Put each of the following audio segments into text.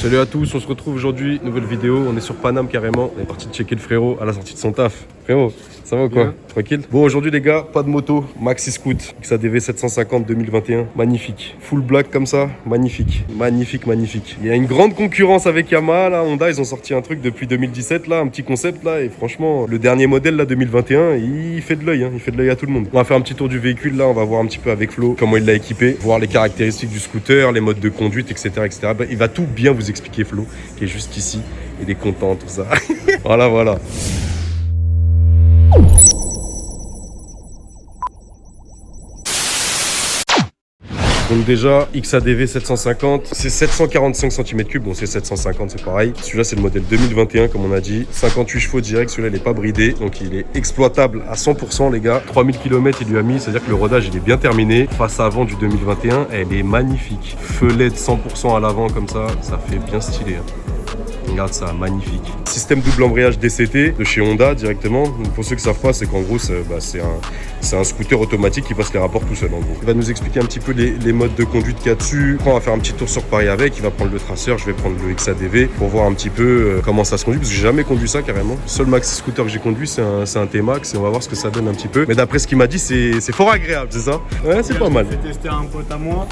Salut à tous, on se retrouve aujourd'hui, nouvelle vidéo, on est sur Paname carrément, on est parti de checker le frérot à la sortie de son taf. Frérot, ça va ou quoi? Tranquille? Bon, aujourd'hui les gars, pas de moto, maxi scoot, XADV 750 2021, magnifique. Full black comme ça, magnifique, magnifique, magnifique. Il y a une grande concurrence avec Yamaha, là, Honda, ils ont sorti un truc depuis 2017, là, un petit concept là, et franchement, le dernier modèle là, 2021, il fait de l'œil, hein, il fait de l'œil à tout le monde. On va faire un petit tour du véhicule là, on va voir un petit peu avec Flo comment il l'a équipé, voir les caractéristiques du scooter, les modes de conduite, etc. etc. Ben, il va tout bien vous expliquer Flo, qui est juste ici, il est content, tout ça. Voilà, voilà. Donc déjà, XADV 750, c'est 745 cm3, bon c'est 750, c'est pareil. Celui-là c'est le modèle 2021 comme on a dit, 58 chevaux direct, celui-là il n'est pas bridé, donc il est exploitable à 100% les gars. 3000 km il lui a mis, c'est-à-dire que le rodage il est bien terminé. Face avant du 2021, elle est magnifique. Feulet de 100% à l'avant comme ça fait bien stylé. Hein. Regarde ça, magnifique. Système double embrayage DCT de chez Honda directement. Donc pour ceux qui ne savent pas, c'est qu'en gros, c'est un scooter automatique qui passe les rapports tout seul en gros. Il va nous expliquer un petit peu les modes de conduite qu'il y a dessus. Après, on va faire un petit tour sur Paris avec. Il va prendre le traceur, je vais prendre le XADV pour voir un petit peu comment ça se conduit. Parce que j'ai jamais conduit ça carrément. Le seul maxi scooter que j'ai conduit, c'est un T-Max et on va voir ce que ça donne un petit peu. Mais d'après ce qu'il m'a dit, c'est fort agréable, c'est ça? Ouais, c'est pas mal. J'ai fait tester un pote à moi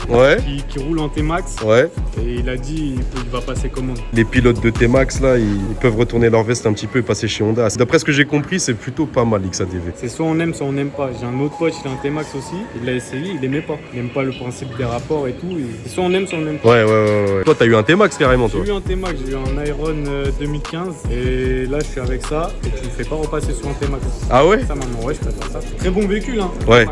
qui roule en T-Max. Ouais. Et il a dit il va passer commande. Les pilotes de T-Max là, ils peuvent retourner leur veste un petit peu et passer chez Honda. D'après ce que j'ai compris, c'est plutôt pas mal XADV. C'est soit on aime, soit on n'aime pas. J'ai un autre pote, il a un T-Max aussi. Il l'a essayé, il aimait pas. Il aime pas le principe des rapports et tout. Et soit on aime, soit on n'aime pas. Ouais. Toi, t'as eu un T-Max carrément, toi? J'ai eu un T-Max, j'ai eu un Iron 2015. Et là, je suis avec ça. Et tu ne fais pas repasser sur un T-Max. Ah ouais? Ça, maman, ouais, je préfère ça. Très bon véhicule, hein. Ouais.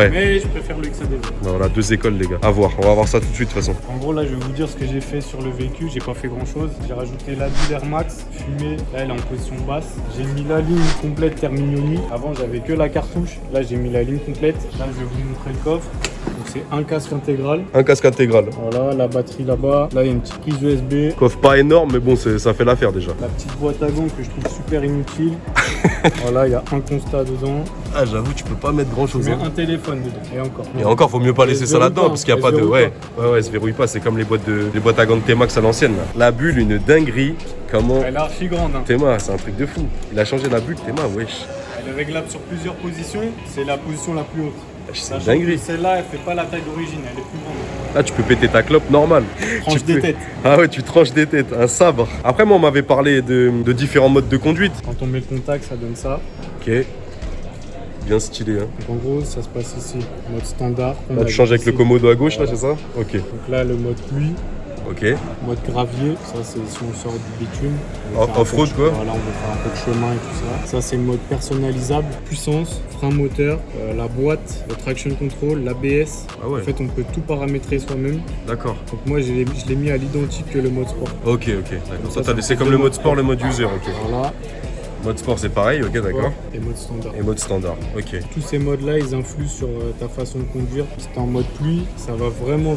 Mais je préfère le XADV. Voilà, deux écoles, les gars. À voir. On va voir ça tout de suite, de toute façon. En gros, là, je vais vous dire ce que j'ai fait sur le véhicule. J'ai pas fait grand chose. J'ai rajouté la bulle Air Max fumée. Là, elle est en position basse. J'ai mis la ligne complète Terminioni. Avant, j'avais que la cartouche. Là, j'ai mis la ligne complète. Là, je vais vous montrer le coffre. Donc, c'est un casque intégral. Un casque intégral. Voilà, la batterie là-bas. Là, il y a une petite prise USB. Coffre pas énorme, mais bon, ça fait l'affaire déjà. La petite boîte à gants que je trouve super inutile. Voilà, il y a un constat dedans. Ah, j'avoue, tu peux pas mettre grand chose. Un téléphone dedans. Et encore. Et encore, faut mieux pas laisser ça là-dedans parce qu'il n'y a pas de. Ouais, elle se verrouille pas. C'est comme les boîtes à gants de T-Max à l'ancienne. La bulle, une dinguerie. Comment. Elle est archi grande. Hein. Théma, c'est un truc de fou. Il a changé la bulle, Théma, wesh. Elle est réglable sur plusieurs positions. C'est la position la plus haute. C'est une dinguerie. Celle-là, elle fait pas la taille d'origine, elle est plus grande. Là, tu peux péter ta clope normale. Tranche des têtes. Ah ouais, tu tranches des têtes, un sabre. Après, moi, on m'avait parlé de différents modes de conduite. Quand on met le contact, ça donne ça. Ok. Bien stylé, hein. Donc en gros, ça se passe ici, mode standard. Là, tu changes avec le commodo à gauche, voilà. Là, c'est ça? Ok. Donc là, le mode pluie. Ok. Mode gravier, ça c'est si on sort du bitume. Off-road quoi. Voilà, on va faire un peu de chemin et tout ça. Ça c'est le mode personnalisable, puissance, frein moteur, la boîte, le traction control, l'ABS. Ah ouais. En fait, on peut tout paramétrer soi-même. D'accord. Donc moi, je l'ai mis à l'identique que le mode sport. Ok. D'accord. Ça t'as laissé comme le mode sport, le mode user. Ok. Voilà. Mode sport c'est pareil, ok d'accord. Et mode standard. Et mode standard, ok. Tous ces modes-là, ils influent sur ta façon de conduire. Si t'es en mode pluie, ça va vraiment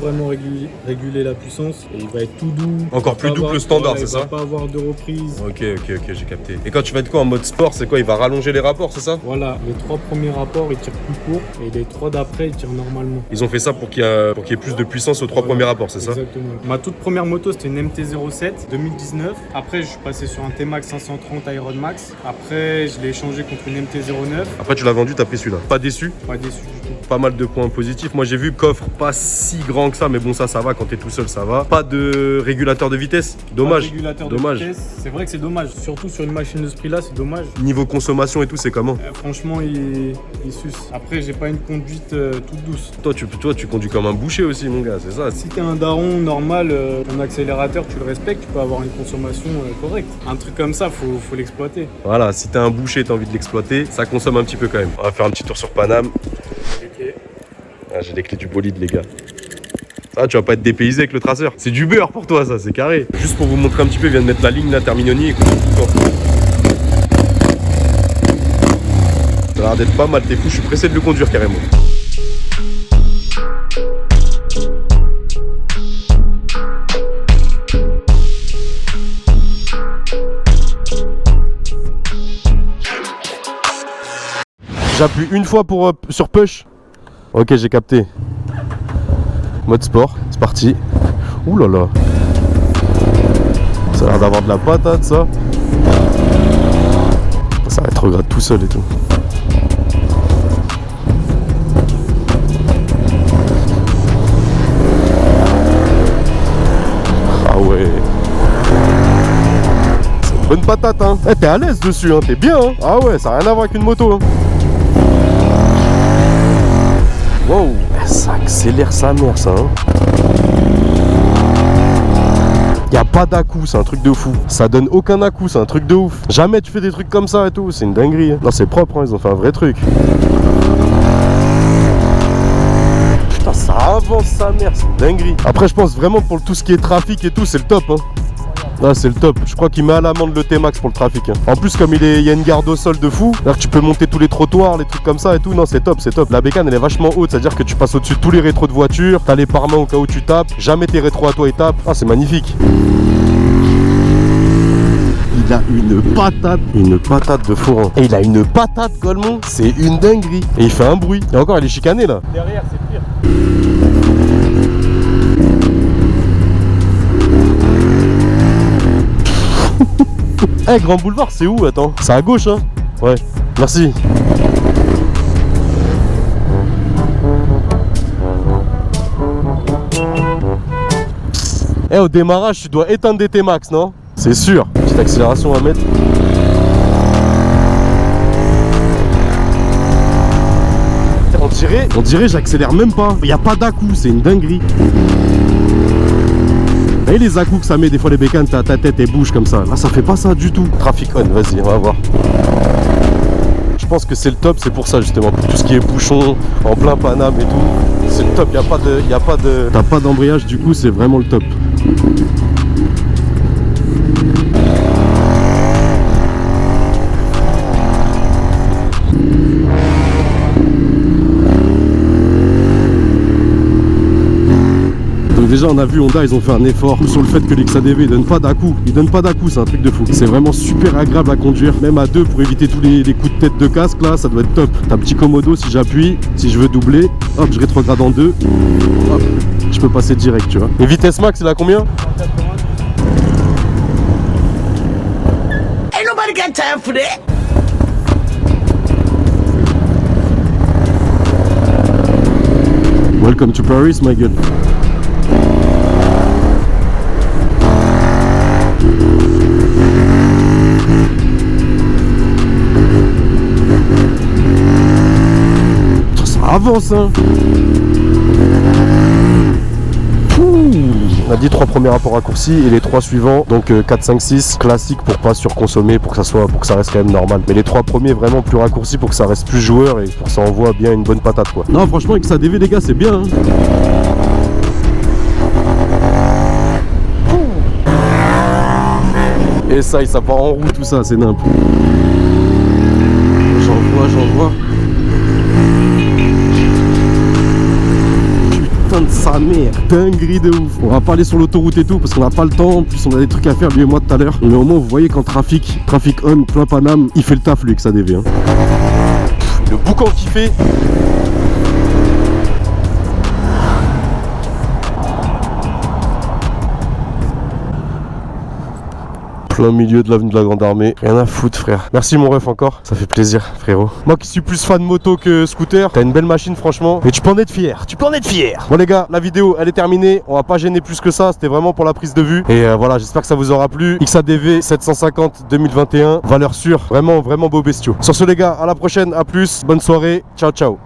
réguler la puissance et il va être tout doux. Encore plus doux que le standard, c'est ça? Il va pas avoir de reprise. Ok, j'ai capté. Et quand tu vas être quoi en mode sport, c'est quoi? Il va rallonger les rapports, c'est ça? Voilà, les 3 premiers rapports, ils tirent plus court et les 3 d'après, ils tirent normalement. Ils ont fait ça pour qu'il y ait plus de puissance aux 3 premiers rapports, c'est ça? Exactement. Ma toute première moto, c'était une MT-07 2019. Après, je suis passé sur un T-Max 530 Iron Max. Après, je l'ai échangé contre une MT-09. Après, tu l'as vendu, t'as pris celui-là. Pas déçu? Pas déçu du tout. Pas mal de points positifs. Moi, j'ai vu coffre pas si grand que ça, mais bon, ça va. Quand t'es tout seul, ça va. Pas de régulateur de vitesse. Dommage. Pas de régulateur dommage. De vitesse. C'est vrai que c'est dommage. Surtout sur une machine de ce prix-là, c'est dommage. Niveau consommation et tout, c'est comment? Franchement, il suce. Après, j'ai pas une conduite toute douce. Toi, tu conduis comme un boucher aussi, mon gars, c'est ça? Si t'es un daron normal, ton accélérateur, tu le respectes, tu peux avoir une consommation correcte. Un truc comme ça, faut l'exploiter. Voilà, si t'es un boucher, t'as envie de l'exploiter, ça consomme un petit peu quand même. On va faire un petit tour sur Paname. Ah, j'ai les clés du bolide, les gars. Ça, tu vas pas être dépaysé avec le traceur. C'est du beurre pour toi, ça, c'est carré. Juste pour vous montrer un petit peu, il vient de mettre la ligne là, Terminioni. Écoute, ça a l'air d'être pas mal, t'es fou, je suis pressé de le conduire carrément. J'appuie une fois sur push. Ok, j'ai capté. Mode sport, c'est parti. Ouh là là. l'air d'avoir de la patate ça. Ça rétrograde tout seul et tout. Ah ouais. C'est une bonne patate hein. Eh, t'es à l'aise dessus hein, t'es bien hein. Ah ouais, ça n'a rien à voir avec une moto hein. Wow, ça accélère sa mère ça hein. Y'a pas d'à-coup, c'est un truc de fou. Ça donne aucun à-coup, c'est un truc de ouf. Jamais tu fais des trucs comme ça et tout, c'est une dinguerie. Non, c'est propre, hein, ils ont fait un vrai truc. Putain, ça avance sa mère, c'est une dinguerie. Après, je pense vraiment pour tout ce qui est trafic et tout, c'est le top. Hein. Là, c'est le top. Je crois qu'il met à l'amende le T-Max pour le trafic. Hein. En plus, comme il y a une garde au sol de fou, c'est-à-dire que tu peux monter tous les trottoirs, les trucs comme ça et tout. Non, c'est top, c'est top. La bécane, elle est vachement haute, c'est-à-dire que tu passes au-dessus de tous les rétros de voiture. T'as les pare-mains au cas où tu tapes. Jamais tes rétros à toi ils tapent. Ah, c'est magnifique. Il a une patate de fourrant. Et il a une patate, Golemont. C'est une dinguerie. Et il fait un bruit. Et encore, il est chicané là. Derrière, c'est pire. Eh, hey, Grand Boulevard, c'est où? Attends. C'est à gauche, hein? Ouais. Merci. Eh, hey, au démarrage, tu dois éteindre des T-Max, non? C'est sûr. Petite accélération à mettre. On dirait j'accélère même pas. Il n'y a pas d'à-coup, c'est une dinguerie. Et les à-coups que ça met, des fois les bécanes, ta tête elle bouge comme ça. Là, ça fait pas ça du tout. Trafic on, vas-y, on va voir. Je pense que c'est le top, c'est pour ça justement. Pour tout ce qui est bouchon, en plein Paname et tout. C'est le top, t'as pas d'embrayage, du coup, c'est vraiment le top. Déjà on a vu Honda, ils ont fait un effort sur le fait que l'XADV donne pas d'à-coup. Il donne pas d'à-coup, c'est un truc de fou. C'est vraiment super agréable à conduire, même à deux pour éviter tous les coups de tête de casque là, ça doit être top. T'as un petit commodo si j'appuie, si je veux doubler, hop, je rétrograde en deux, hop, je peux passer direct, tu vois. Et vitesse max, il a combien? Ain't nobody got time for that. Welcome to Paris, my gueule. Ça avance, hein. On a dit 3 premiers rapports raccourcis et les 3 suivants, donc 4, 5, 6, classiques pour pas surconsommer, pour que ça reste quand même normal. Mais les 3 premiers vraiment plus raccourcis pour que ça reste plus joueur et pour que ça envoie bien une bonne patate quoi. Non franchement avec XADV les gars c'est bien hein. Et ça part en roue tout ça, c'est nimp. J'en vois. Putain de sa mère, dinguerie de ouf. On va pas aller sur l'autoroute et tout parce qu'on n'a pas le temps. En plus on a des trucs à faire lui et moi tout à l'heure. Mais au moins vous voyez qu'en trafic on, plein Paname, il fait le taf lui avec sa DV hein. Le boucan qu'il fait. Plein milieu de l'avenue de la Grande Armée, rien à foutre frère. Merci mon ref encore, ça fait plaisir frérot. Moi qui suis plus fan moto que scooter, t'as une belle machine franchement, mais tu peux en être fier, Bon les gars, la vidéo elle est terminée, on va pas gêner plus que ça, c'était vraiment pour la prise de vue. Et voilà, j'espère que ça vous aura plu. XADV 750 2021, valeur sûre, vraiment beau bestiaux. Sur ce les gars, à la prochaine, à plus, bonne soirée, ciao ciao.